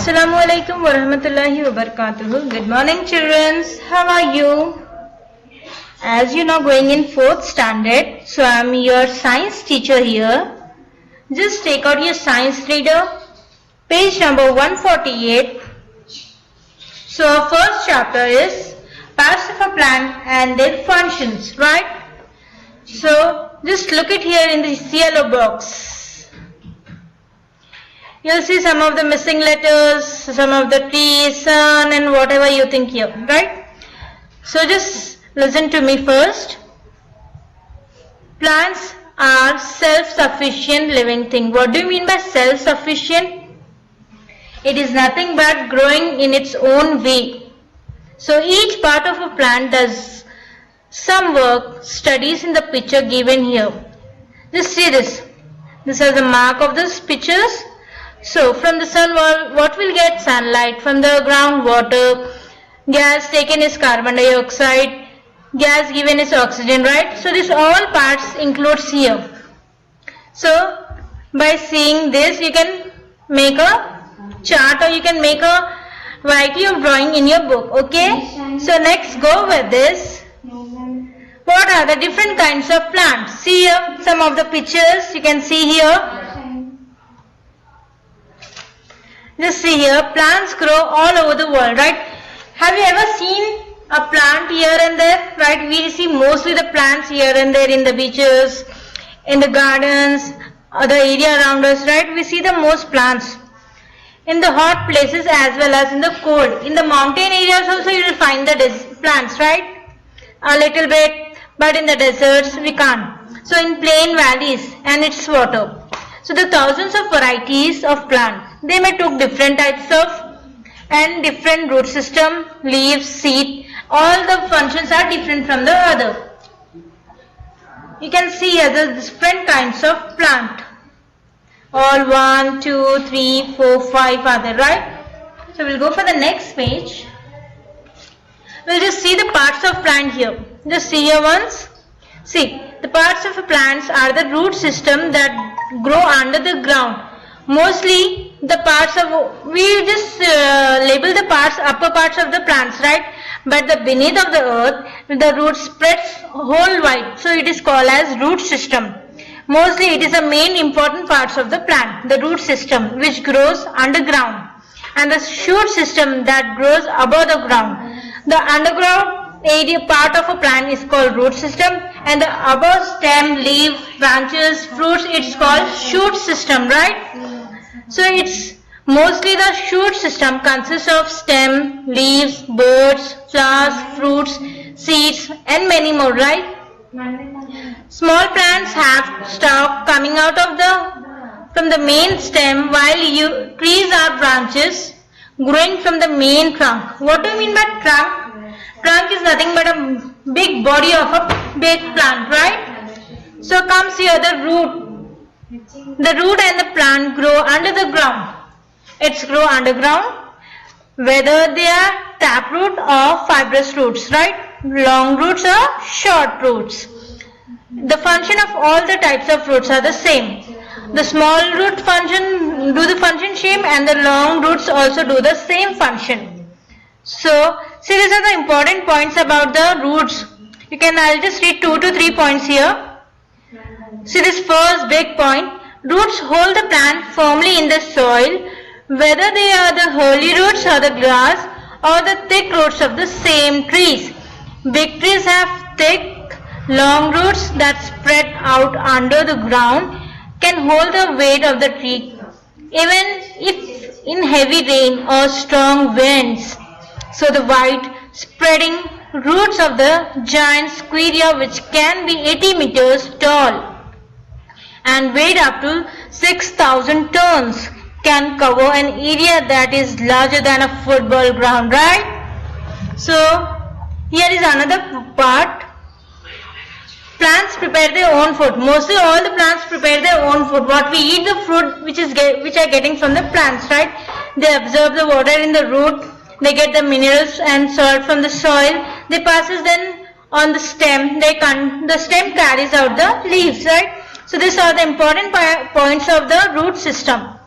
Assalamualaikum warahmatullahi wabarakatuh. Good morning, children. How are you? As you know, going in 4th standard, so I am your science teacher here. Just take out your science reader, page number 148. So our first chapter is parts of a plant and their functions, right? So just look it here in this yellow box. You'll see some of the missing letters, some of the trees, sun and whatever you think here, right? So just listen to me first. Plants are self-sufficient living thing. What do you mean by self-sufficient? It is nothing but growing in its own way. So each part of a plant does some work, studies in the picture given here. Just see this. This is the mark of these pictures. So from the sun, what will get? Sunlight. From the ground, water. Gas taken is carbon dioxide. Gas given is oxygen, right? So this all parts includes here. So by seeing this, you can make a chart or you can make a variety of drawing in your book. Okay? So next, go with this. What are the different kinds of plants? See here some of the pictures you can see here. Just see here, plants grow all over the world, right? Have you ever seen a plant here and there, right? We see mostly the plants here and there in the beaches, in the gardens, or the area around us, right? We see the most plants in the hot places as well as in the cold. In the mountain areas also you will find the plants, right? A little bit, but in the deserts we can't. So in plain valleys and its water. So the thousands of varieties of plants, they may take different types of and different root system, leaves, seed, all the functions are different from the other. You can see here the different kinds of plant. All 1, 2, 3, 4, 5 are there, right? So we'll go for the next page. We'll just see the parts of plant here. Just see here once. See, the parts of plants are the root system that grow under the ground. Mostly the parts of, we just label the parts, upper parts of the plants, right? But the beneath of the earth, the root spreads whole wide. So it is called as root system. Mostly it is the main important parts of the plant, the root system which grows underground. And the shoot system that grows above the ground. The underground area part of a plant is called root system, and the above stem, leaf, branches, fruits, it's called shoot system, right? So it's mostly the shoot system consists of stem, leaves, buds, flowers, fruits, seeds and many more, right? Small plants have stalk coming out of from the main stem, while trees are branches growing from the main trunk. What do you mean by trunk? Trunk is nothing but a big body of a big plant, right? So comes here the root. The root and the plant grow under the ground. It's grow underground, whether they are taproot or fibrous roots, right? Long roots or short roots. The function of all the types of roots are the same. The small root function do the function same, and the long roots also do the same function. So, see, these are the important points about the roots. I'll just read 2 to 3 points here. See this first big point. Roots hold the plant firmly in the soil, whether they are the holy roots or the grass or the thick roots of the same trees. Big trees have thick, long roots that spread out under the ground, can hold the weight of the tree, even if in heavy rain or strong winds. So the wide spreading roots of the giant squarea, which can be 80 meters tall and weighed up to 6,000 tons, can cover an area that is larger than a football ground, right? So here is another part. Plants prepare their own food. Mostly all the plants prepare their own food. What we eat, the food which are getting from the plants, right? They absorb the water in the root. They get the minerals and salt from the soil. They passes then on the stem. The stem carries out the leaves, right? So these are the important points of the root system.